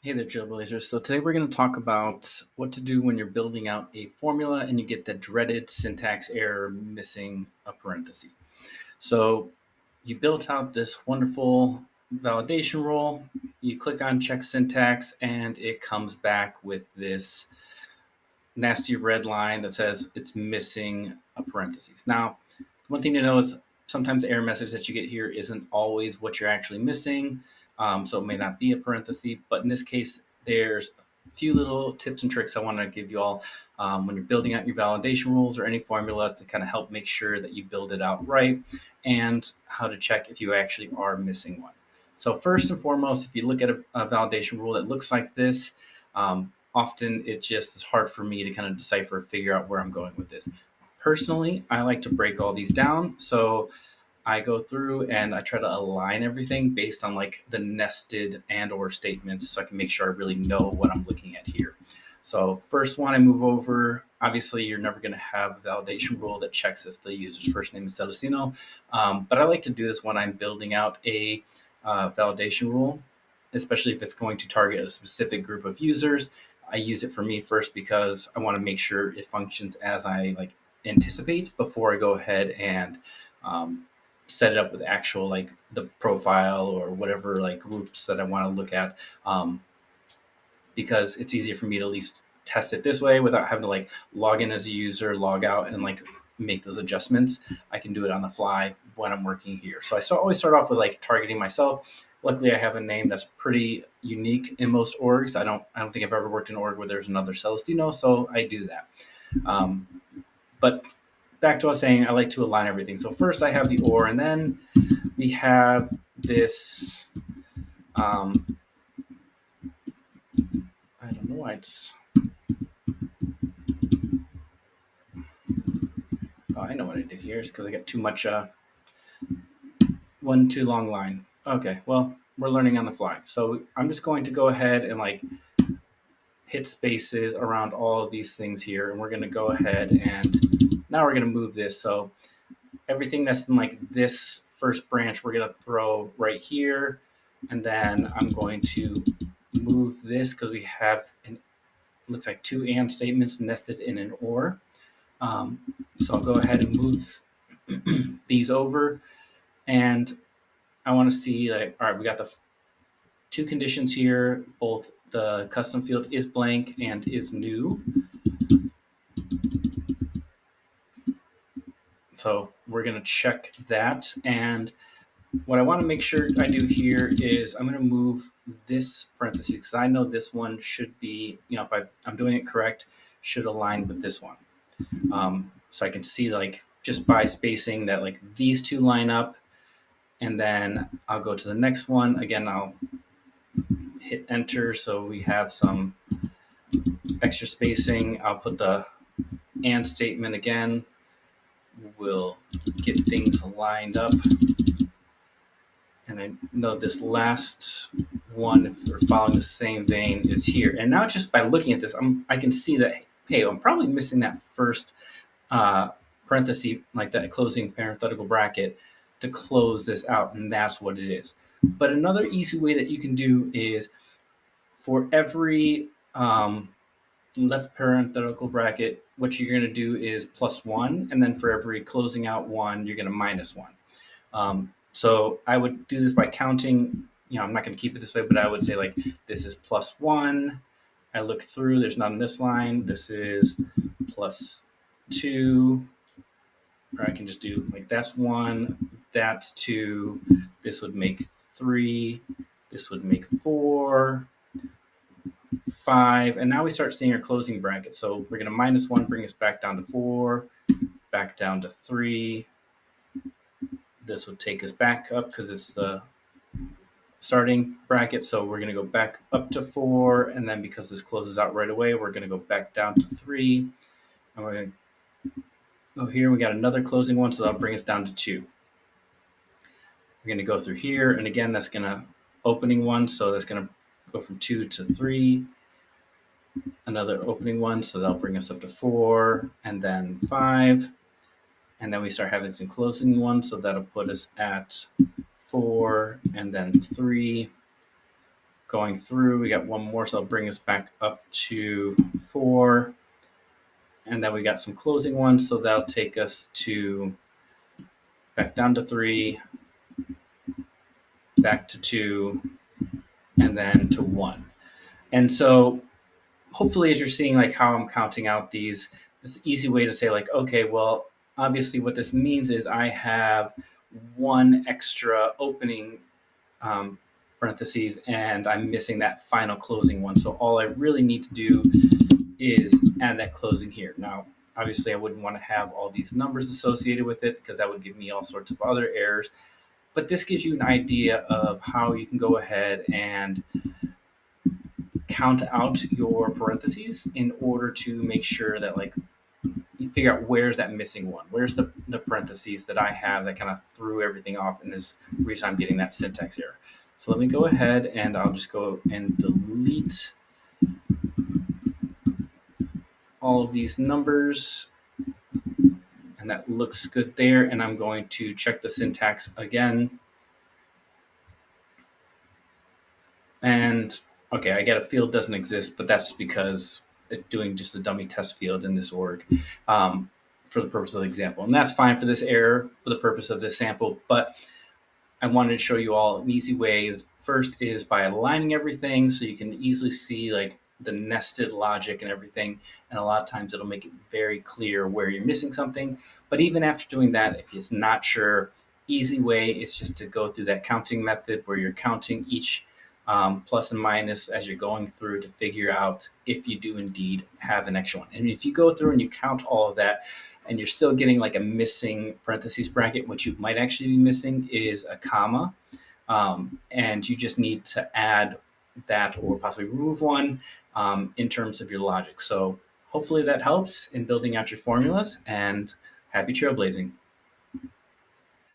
Hey there, Trailblazers. So today we're going to talk about what to do when you're building out a formula and you get the dreaded syntax error missing a parenthesis. So you built out this wonderful validation rule, you click on check syntax, and it comes back with this nasty red line that says it's missing a parenthesis. Now, one thing to know is sometimes the error message that you get here isn't always what you're actually missing. So it may not be a parenthesis, but in this case, there's a few little tips and tricks I want to give you all when you're building out your validation rules or any formulas to kind of help make sure that you build it out right and how to check if you actually are missing one. So first and foremost, if you look at a validation rule that looks like this, often it just is hard for me to kind of decipher, figure out where I'm going with this. Personally, I like to break all these down. So I go through and I try to align everything based on like the nested and or statements so I can make sure I really know what I'm looking at here. So first one I move over, obviously you're never going to have a validation rule that checks if the user's first name is Celestino. But I like to do this when I'm building out a validation rule, especially if it's going to target a specific group of users. I use it for me first because I want to make sure it functions as I like anticipate before I go ahead and set it up with actual like the profile or whatever like groups that I want to look at, because it's easier for me to at least test it this way without having to like log in as a user, log out, and like make those adjustments. I can do it on the fly when I'm working here. So always start off with like targeting myself. Luckily, I have a name that's pretty unique in most orgs. I don't think I've ever worked in an org where there's another Celestino, so I do that. But back to what I was saying, I like to align everything. So first I have the or, and then we have this. I don't know why it's. Oh, I know what I did here. It's because I got too much. One too long line. Okay, well we're learning on the fly. So I'm just going to go ahead and like hit spaces around all of these things here, and we're going to go ahead and now we're going to move this. So everything that's in like this first branch, we're going to throw right here. And then I'm going to move this because we have looks like two and statements nested in an or. So I'll go ahead and move these over. And I want to see like, all right, we got the two conditions here. Both the custom field is blank and is new. So we're going to check that. And what I want to make sure I do here is I'm going to move this parenthesis because I know this one should be, if I'm doing it correct, should align with this one. So I can see like just by spacing that like these two line up, and then I'll go to the next one. Again, I'll hit enter so we have some extra spacing. I'll put the and statement again. We'll get things lined up. And I know this last one, if we're following the same vein, is here. And now just by looking at this, I can see that, hey, I'm probably missing that first parenthesis, like that closing parenthetical bracket to close this out, and that's what it is. But another easy way that you can do is for every left parenthetical bracket, what you're going to do is +1, and then for every closing out one, you're going to -1. So I would do this by counting. I'm not going to keep it this way, but I would say like this is +1. I look through, there's none in this line. This is +2. Or I can just do like that's 1, that's 2. This would make 3. This would make 4, 5. And now we start seeing our closing bracket. So we're going to -1, bring us back down to 4, back down to 3. This would take us back up because it's the starting bracket. So we're going to go back up to 4. And then because this closes out right away, we're going to go back down to 3. And we're going to go here. We got another closing one. So that'll bring us down to 2. We're going to go through here. And again, that's going to opening one. So that's going to go from 2 to 3. Another opening one. So that'll bring us up to 4 and then 5. And then we start having some closing ones. So that'll put us at 4 and then 3. going through. We got one more, so I'll bring us back up to 4. And then we got some closing ones, so that'll take us to back down to 3, back to 2, and then to 1. And so hopefully as you're seeing like how I'm counting out these, it's an easy way to say like, okay, well, obviously what this means is I have one extra opening parentheses and I'm missing that final closing one. So all I really need to do is add that closing here. Now, obviously I wouldn't want to have all these numbers associated with it because that would give me all sorts of other errors. But this gives you an idea of how you can go ahead and count out your parentheses in order to make sure that like you figure out where's that missing one, where's the parentheses that I have that kind of threw everything off and is the reason I'm getting that syntax error. So let me go ahead and I'll just go and delete all of these numbers, and that looks good there. And I'm going to check the syntax again. And okay, I get a field doesn't exist, but that's because it's doing just a dummy test field in this org for the purpose of the example. And that's fine for this error for the purpose of this sample. But I wanted to show you all an easy way. First is by aligning everything so you can easily see like the nested logic and everything. And a lot of times it'll make it very clear where you're missing something. But even after doing that, if it's not sure, easy way is just to go through that counting method where you're counting each plus and minus as you're going through to figure out if you do indeed have an extra one. And if you go through and you count all of that and you're still getting like a missing parentheses bracket, what you might actually be missing is a comma. And you just need to add that or possibly remove one in terms of your logic. So hopefully that helps in building out your formulas, and happy trailblazing.